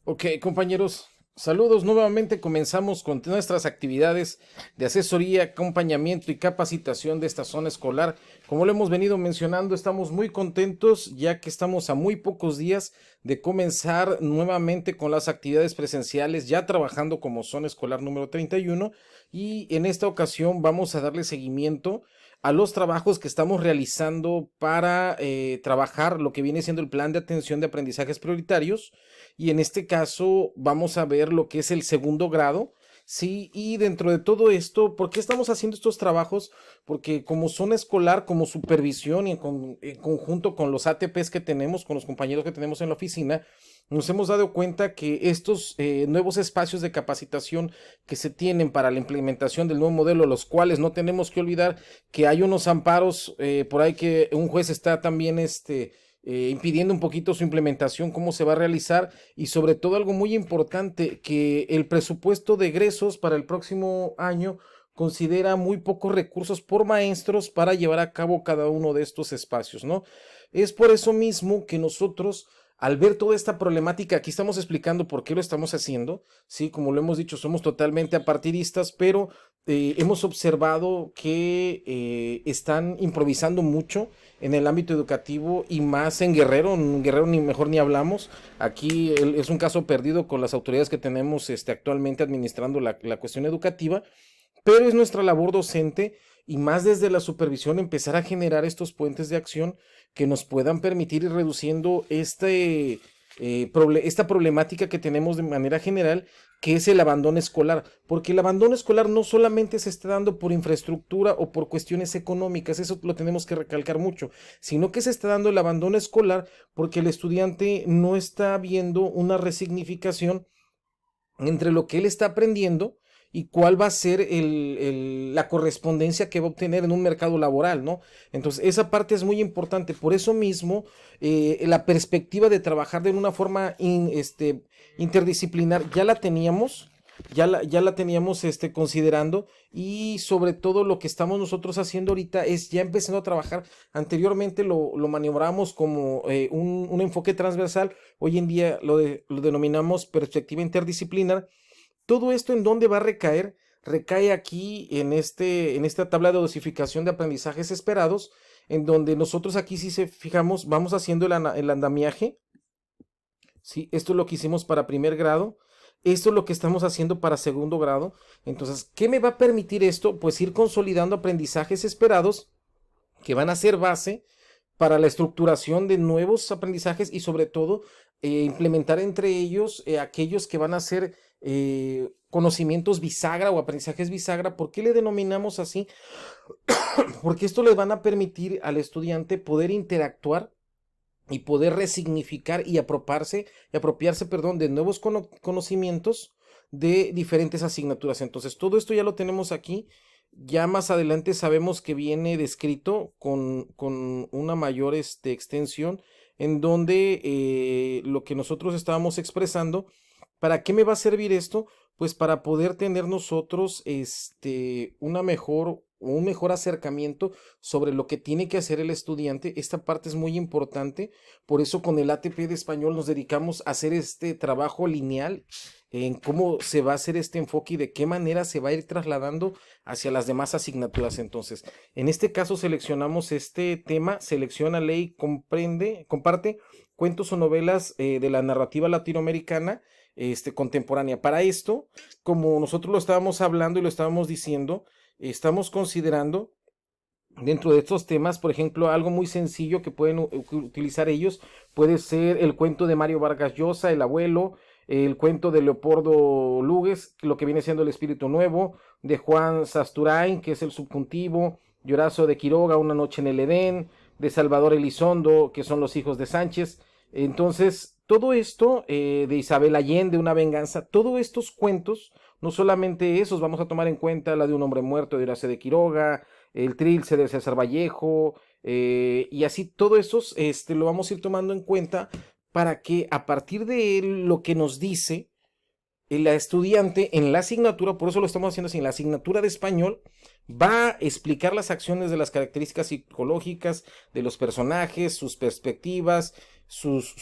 Ok, compañeros, saludos nuevamente. Comenzamos con nuestras actividades de asesoría, acompañamiento y capacitación de esta zona escolar. Como lo hemos venido mencionando, estamos muy contentos ya que estamos a muy pocos días de comenzar nuevamente con las actividades presenciales, ya trabajando como zona escolar número 31 y en esta ocasión vamos a darle seguimiento a los trabajos que estamos realizando para trabajar lo que viene siendo el plan de atención de aprendizajes prioritarios y en este caso vamos a ver lo que es el segundo grado. Sí, y dentro de todo esto, ¿por qué estamos haciendo estos trabajos? Porque como zona escolar, como supervisión y en conjunto con los ATPs que tenemos, con los compañeros que tenemos en la oficina, nos hemos dado cuenta que estos nuevos espacios de capacitación que se tienen para la implementación del nuevo modelo, los cuales no tenemos que olvidar que hay unos amparos por ahí que un juez está también impidiendo un poquito su implementación, cómo se va a realizar y sobre todo algo muy importante, que el presupuesto de egresos para el próximo año considera muy pocos recursos por maestros para llevar a cabo cada uno de estos espacios, ¿no? Es por eso mismo que nosotros, al ver toda esta problemática, aquí estamos explicando por qué lo estamos haciendo, sí, como lo hemos dicho, somos totalmente apartidistas, pero hemos observado que están improvisando mucho en el ámbito educativo y más en Guerrero ni mejor ni hablamos. Aquí es un caso perdido con las autoridades que tenemos actualmente administrando la cuestión educativa, pero es nuestra labor docente y más desde la supervisión empezar a generar estos puentes de acción que nos puedan permitir ir reduciendo esta problemática que tenemos de manera general, que es el abandono escolar, porque el abandono escolar no solamente se está dando por infraestructura o por cuestiones económicas, eso lo tenemos que recalcar mucho, sino que se está dando el abandono escolar porque el estudiante no está viendo una resignificación entre lo que él está aprendiendo y cuál va a ser la correspondencia que va a obtener en un mercado laboral, ¿no? Entonces, esa parte es muy importante. Por eso mismo, la perspectiva de trabajar de una forma interdisciplinar ya la teníamos considerando y sobre todo lo que estamos nosotros haciendo ahorita es ya empezando a trabajar. Anteriormente lo maniobramos como un enfoque transversal, hoy en día lo denominamos perspectiva interdisciplinar. Todo esto en dónde va a recaer, recae aquí en esta tabla de dosificación de aprendizajes esperados, en donde nosotros aquí si se fijamos vamos haciendo el andamiaje. ¿Sí? Esto es lo que hicimos para primer grado. Esto es lo que estamos haciendo para segundo grado. Entonces, ¿qué me va a permitir esto? Pues ir consolidando aprendizajes esperados que van a ser base para la estructuración de nuevos aprendizajes y sobre todo implementar entre ellos aquellos que van a ser conocimientos bisagra o aprendizajes bisagra. ¿Por qué le denominamos así? Porque esto le van a permitir al estudiante poder interactuar y poder resignificar y apropiarse, perdón, de nuevos conocimientos de diferentes asignaturas. Entonces, todo esto ya lo tenemos aquí. Ya más adelante sabemos que viene descrito con una mayor extensión en donde lo que nosotros estábamos expresando, ¿para qué me va a servir esto? Pues para poder tener nosotros un mejor acercamiento sobre lo que tiene que hacer el estudiante. Esta parte es muy importante, por eso con el ATP de español nos dedicamos a hacer este trabajo lineal en cómo se va a hacer este enfoque y de qué manera se va a ir trasladando hacia las demás asignaturas. Entonces, en este caso seleccionamos este tema, selecciona, lee, comparte cuentos o novelas de la narrativa latinoamericana contemporánea. Para esto, como nosotros lo estábamos hablando y lo estábamos diciendo, estamos considerando dentro de estos temas, por ejemplo, algo muy sencillo que pueden utilizar ellos, puede ser el cuento de Mario Vargas Llosa, El abuelo, el cuento de Leopoldo Lugues, lo que viene siendo El espíritu nuevo, de Juan Sasturain, que es El subjuntivo, de Horacio de Quiroga, Una noche en el Edén, de Salvador Elizondo, que son Los hijos de Sánchez. Entonces, todo esto de Isabel Allende, Una venganza, todos estos cuentos, no solamente esos, vamos a tomar en cuenta la de Un hombre muerto de Horacio de Quiroga, el Trilce de César Vallejo, y así todo eso lo vamos a ir tomando en cuenta para que a partir de lo que nos dice la estudiante en la asignatura, por eso lo estamos haciendo así, en la asignatura de español, va a explicar las acciones de las características psicológicas de los personajes, sus perspectivas, sus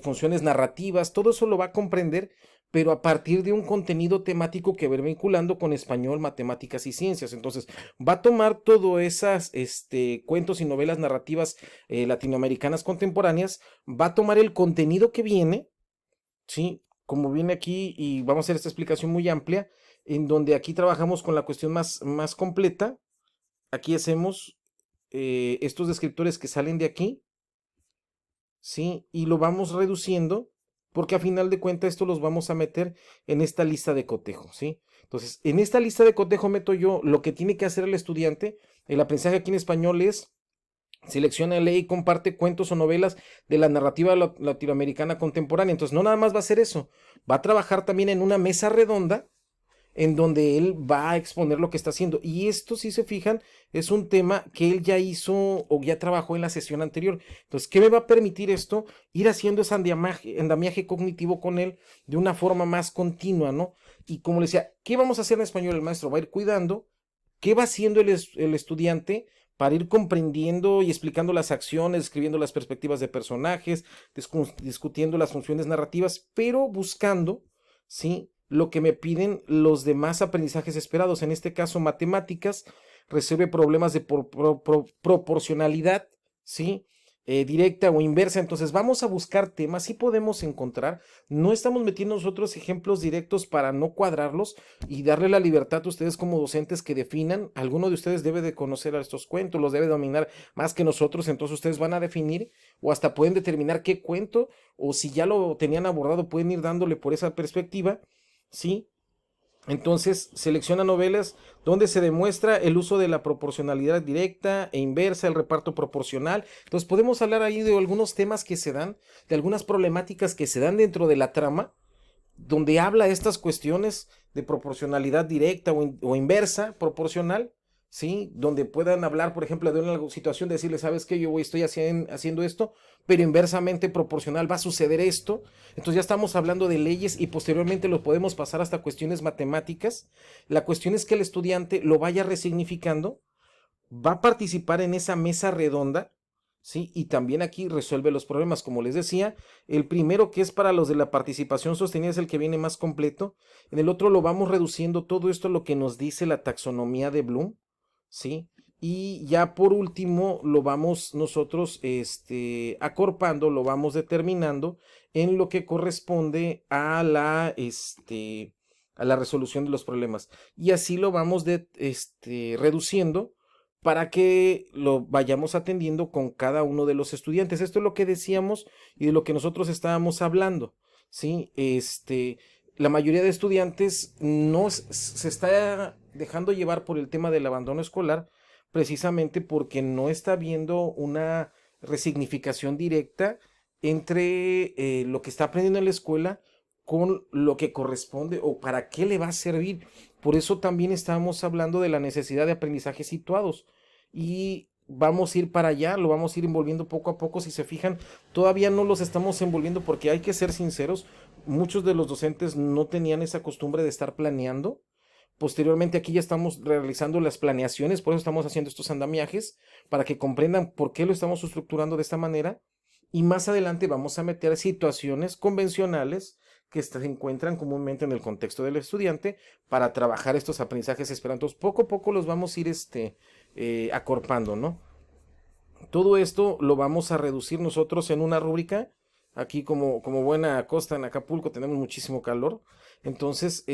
funciones narrativas, todo eso lo va a comprender, pero a partir de un contenido temático que va vinculando con español, matemáticas y ciencias. Entonces, va a tomar todo esas cuentos y novelas narrativas latinoamericanas contemporáneas, va a tomar el contenido que viene, ¿sí? Como viene aquí, y vamos a hacer esta explicación muy amplia, en donde aquí trabajamos con la cuestión más completa. Aquí hacemos estos descriptores que salen de aquí, ¿sí? Y lo vamos reduciendo, porque a final de cuentas esto los vamos a meter en esta lista de cotejo, ¿sí? Entonces, en esta lista de cotejo meto yo lo que tiene que hacer el estudiante. El aprendizaje aquí en español es: selecciona, lee y comparte cuentos o novelas de la narrativa latinoamericana contemporánea. Entonces, no nada más va a hacer eso, va a trabajar también en una mesa redonda en donde él va a exponer lo que está haciendo. Y esto, si se fijan, es un tema que él ya hizo o ya trabajó en la sesión anterior. Entonces, ¿qué me va a permitir esto? Ir haciendo ese andamiaje cognitivo con él de una forma más continua, ¿no? Y como le decía, ¿qué vamos a hacer en español? El maestro va a ir cuidando qué va haciendo el estudiante para ir comprendiendo y explicando las acciones, escribiendo las perspectivas de personajes, discutiendo las funciones narrativas, pero buscando, ¿sí?, lo que me piden los demás aprendizajes esperados. En este caso, matemáticas, resuelve problemas de proporcionalidad, ¿sí? Directa o inversa. Entonces vamos a buscar temas, sí podemos encontrar, no estamos metiendo nosotros ejemplos directos para no cuadrarlos y darle la libertad a ustedes como docentes que definan. Alguno de ustedes debe de conocer a estos cuentos, los debe dominar más que nosotros, entonces ustedes van a definir o hasta pueden determinar qué cuento, o si ya lo tenían abordado pueden ir dándole por esa perspectiva, ¿sí? Entonces selecciona novelas donde se demuestra el uso de la proporcionalidad directa e inversa, el reparto proporcional. Entonces podemos hablar ahí de algunos temas que se dan, de algunas problemáticas que se dan dentro de la trama, donde habla estas cuestiones de proporcionalidad directa o inversa, proporcional, ¿sí? Donde puedan hablar, por ejemplo, de una situación, de decirle, ¿sabes qué? Yo estoy haciendo esto, pero inversamente proporcional va a suceder esto. Entonces ya estamos hablando de leyes y posteriormente lo podemos pasar hasta cuestiones matemáticas. La cuestión es que el estudiante lo vaya resignificando, va a participar en esa mesa redonda, ¿sí? Y también aquí resuelve los problemas, como les decía. El primero, que es para los de la participación sostenida, es el que viene más completo. En el otro lo vamos reduciendo todo esto a lo que nos dice la taxonomía de Bloom, ¿sí? Y ya por último lo vamos nosotros acorpando, lo vamos determinando en lo que corresponde a la resolución de los problemas. Y así lo vamos reduciendo para que lo vayamos atendiendo con cada uno de los estudiantes. Esto es lo que decíamos y de lo que nosotros estábamos hablando, ¿sí? La mayoría de estudiantes no se está dejando llevar por el tema del abandono escolar, precisamente porque no está viendo una resignificación directa entre lo que está aprendiendo en la escuela con lo que corresponde o para qué le va a servir. Por eso también estábamos hablando de la necesidad de aprendizajes situados y vamos a ir para allá, lo vamos a ir envolviendo poco a poco. Si se fijan, todavía no los estamos envolviendo porque hay que ser sinceros, muchos de los docentes no tenían esa costumbre de estar planeando. Posteriormente aquí ya estamos realizando las planeaciones, por eso estamos haciendo estos andamiajes, para que comprendan por qué lo estamos estructurando de esta manera. Y más adelante vamos a meter situaciones convencionales que se encuentran comúnmente en el contexto del estudiante para trabajar estos aprendizajes esperantos. Poco a poco los vamos a ir acorpando, ¿no? Todo esto lo vamos a reducir nosotros en una rúbrica. Aquí como buena costa en Acapulco tenemos muchísimo calor. Entonces,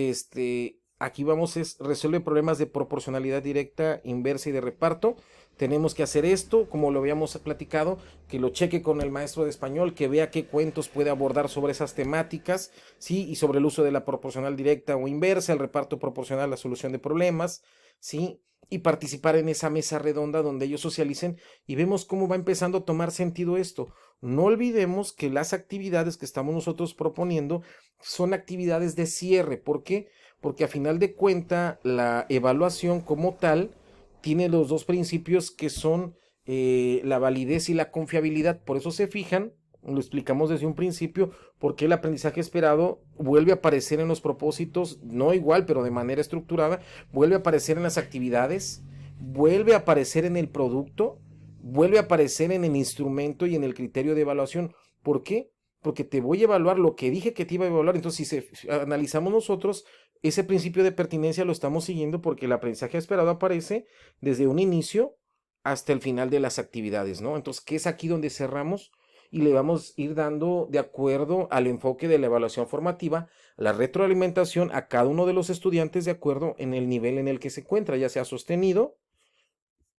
aquí vamos es resuelve problemas de proporcionalidad directa, inversa y de reparto. Tenemos que hacer esto, como lo habíamos platicado, que lo cheque con el maestro de español, que vea qué cuentos puede abordar sobre esas temáticas, ¿sí? Y sobre el uso de la proporcional directa o inversa, el reparto proporcional, la solución de problemas, ¿sí? Y participar en esa mesa redonda donde ellos socialicen y vemos cómo va empezando a tomar sentido esto. No olvidemos que las actividades que estamos nosotros proponiendo son actividades de cierre. ¿Por qué? Porque a final de cuenta la evaluación como tal tiene los dos principios que son la validez y la confiabilidad. Por eso se fijan, lo explicamos desde un principio, porque el aprendizaje esperado vuelve a aparecer en los propósitos, no igual, pero de manera estructurada, vuelve a aparecer en las actividades, vuelve a aparecer en el producto, vuelve a aparecer en el instrumento y en el criterio de evaluación. ¿Por qué? Porque te voy a evaluar lo que dije que te iba a evaluar. Entonces, si analizamos nosotros, ese principio de pertinencia lo estamos siguiendo porque el aprendizaje esperado aparece desde un inicio hasta el final de las actividades, ¿no? Entonces, ¿qué es aquí donde cerramos? Y le vamos a ir dando de acuerdo al enfoque de la evaluación formativa, la retroalimentación a cada uno de los estudiantes de acuerdo en el nivel en el que se encuentra, ya sea sostenido,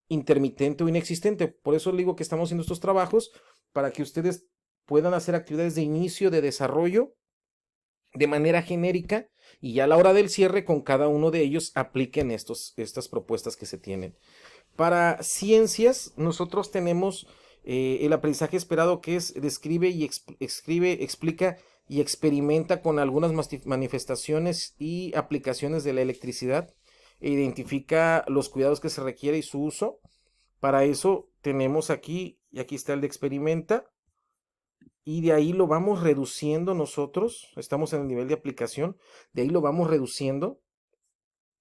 intermitente o inexistente. Por eso le digo que estamos haciendo estos trabajos para que ustedes puedan hacer actividades de inicio, de desarrollo, de manera genérica, y ya a la hora del cierre con cada uno de ellos apliquen estas propuestas que se tienen. Para ciencias, nosotros tenemos el aprendizaje esperado, que es describe y escribe, explica y experimenta con algunas manifestaciones y aplicaciones de la electricidad, e identifica los cuidados que se requiere y su uso. Para eso tenemos aquí, y aquí está el de experimenta, y de ahí lo vamos reduciendo nosotros, estamos en el nivel de aplicación, de ahí lo vamos reduciendo.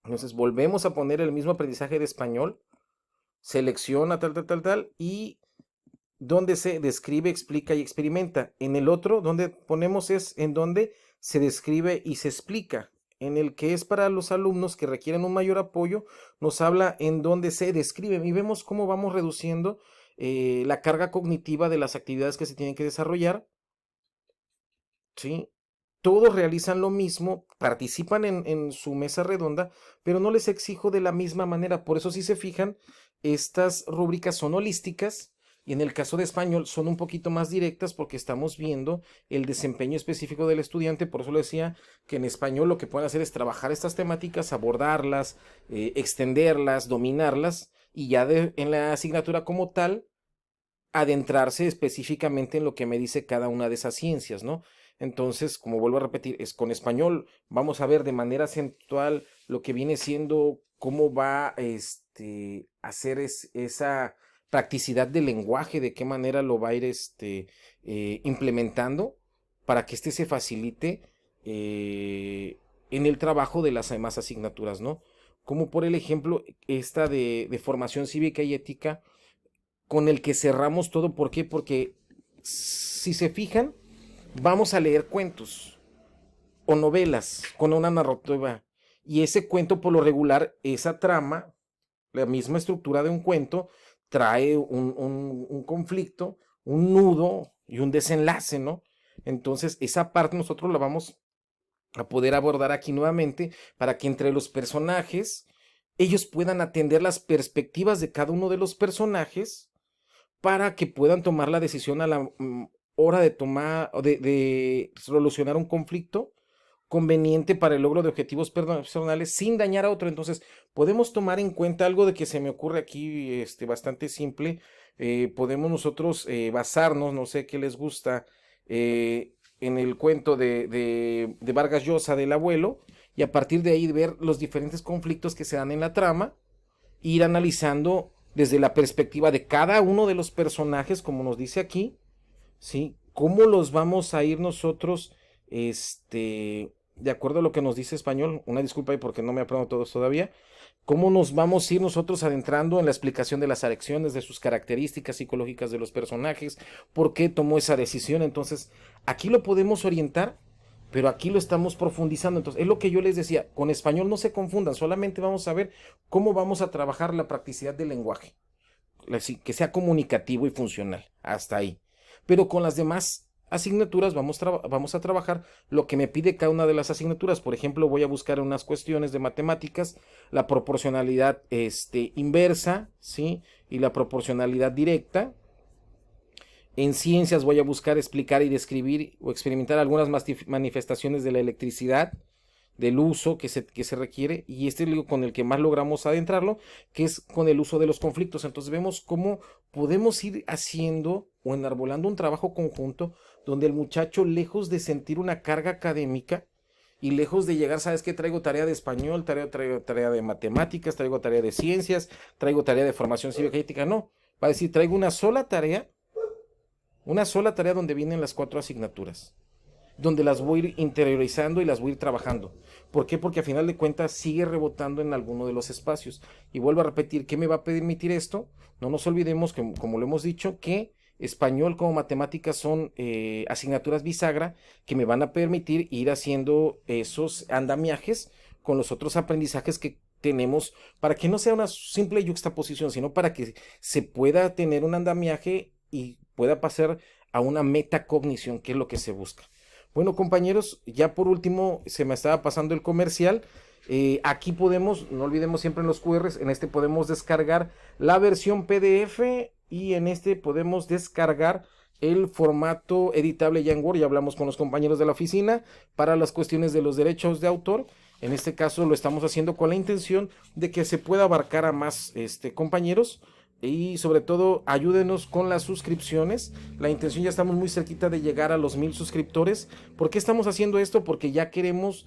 Entonces volvemos a poner el mismo aprendizaje de español, selecciona tal, y donde se describe, explica y experimenta. En el otro, donde ponemos es en donde se describe y se explica. En el que es para los alumnos que requieren un mayor apoyo, nos habla en donde se describe y vemos cómo vamos reduciendo la carga cognitiva de las actividades que se tienen que desarrollar, ¿sí? Todos realizan lo mismo, participan en su mesa redonda, pero no les exijo de la misma manera. Por eso, si se fijan, estas rúbricas son holísticas y en el caso de español son un poquito más directas porque estamos viendo el desempeño específico del estudiante. Por eso le decía que en español lo que pueden hacer es trabajar estas temáticas, abordarlas, extenderlas, dominarlas, y ya en la asignatura como tal, adentrarse específicamente en lo que me dice cada una de esas ciencias, ¿no? Entonces, como vuelvo a repetir, es con español, vamos a ver de manera acentual lo que viene siendo cómo va hacer esa practicidad del lenguaje, de qué manera lo va a ir implementando para que se facilite en el trabajo de las demás asignaturas, ¿no? Como por el ejemplo, esta de formación cívica y ética, con el que cerramos todo. ¿Por qué? Porque si se fijan, vamos a leer cuentos o novelas con una narrativa, y ese cuento, por lo regular, esa trama, la misma estructura de un cuento, trae un conflicto, un nudo y un desenlace, ¿no? Entonces, esa parte nosotros la vamos a poder abordar aquí nuevamente para que entre los personajes ellos puedan atender las perspectivas de cada uno de los personajes para que puedan tomar la decisión a la hora de tomar, de solucionar un conflicto conveniente para el logro de objetivos personales sin dañar a otro. Entonces, podemos tomar en cuenta algo de que se me ocurre aquí, bastante simple. Podemos nosotros basarnos, no sé qué les gusta, en el cuento de Vargas Llosa del abuelo, y a partir de ahí ver los diferentes conflictos que se dan en la trama, ir analizando desde la perspectiva de cada uno de los personajes, como nos dice aquí, ¿sí? ¿Cómo los vamos a ir nosotros, de acuerdo a lo que nos dice español? Una disculpa ahí porque no me aprendo todos todavía. ¿Cómo nos vamos a ir nosotros adentrando en la explicación de las elecciones, de sus características psicológicas de los personajes? ¿Por qué tomó esa decisión? Entonces, aquí lo podemos orientar, pero aquí lo estamos profundizando. Entonces, es lo que yo les decía, con español no se confundan, solamente vamos a ver cómo vamos a trabajar la practicidad del lenguaje, que sea comunicativo y funcional, hasta ahí. Pero con las demás asignaturas vamos a trabajar lo que me pide cada una de las asignaturas. Por ejemplo, voy a buscar unas cuestiones de matemáticas, la proporcionalidad inversa, ¿sí? Y la proporcionalidad directa. En ciencias voy a buscar explicar y describir o experimentar algunas manifestaciones de la electricidad, del uso que se requiere, y es con el que más logramos adentrarlo, que es con el uso de los conflictos. Entonces vemos cómo podemos ir haciendo o enarbolando un trabajo conjunto donde el muchacho, lejos de sentir una carga académica y lejos de llegar, sabes que traigo tarea de español, traigo tarea de matemáticas, traigo tarea de ciencias, traigo tarea de formación cívica y ética, no, va a decir, traigo una sola tarea donde vienen las 4 asignaturas, donde las voy a ir interiorizando y las voy a ir trabajando. ¿Por qué? Porque a final de cuentas sigue rebotando en alguno de los espacios. Y vuelvo a repetir, ¿qué me va a permitir esto? No nos olvidemos que, como lo hemos dicho, que español como matemáticas son asignaturas bisagra que me van a permitir ir haciendo esos andamiajes con los otros aprendizajes que tenemos para que no sea una simple yuxtaposición, sino para que se pueda tener un andamiaje y pueda pasar a una metacognición, que es lo que se busca. Bueno, compañeros, ya por último se me estaba pasando el comercial. Aquí podemos, no olvidemos siempre en los QRs, en este podemos descargar la versión PDF y en este podemos descargar el formato editable ya en Word. Ya hablamos con los compañeros de la oficina para las cuestiones de los derechos de autor. En este caso lo estamos haciendo con la intención de que se pueda abarcar a más compañeros y sobre todo ayúdenos con las suscripciones. La intención, ya estamos muy cerquita de llegar a los 1000 suscriptores. ¿Por qué estamos haciendo esto? Porque ya queremos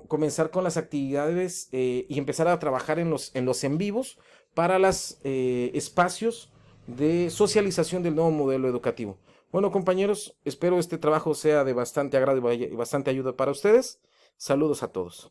comenzar con las actividades y empezar a trabajar en los en vivos para los espacios de socialización del nuevo modelo educativo. Bueno, compañeros, espero este trabajo sea de bastante agrado y bastante ayuda para ustedes. Saludos a todos.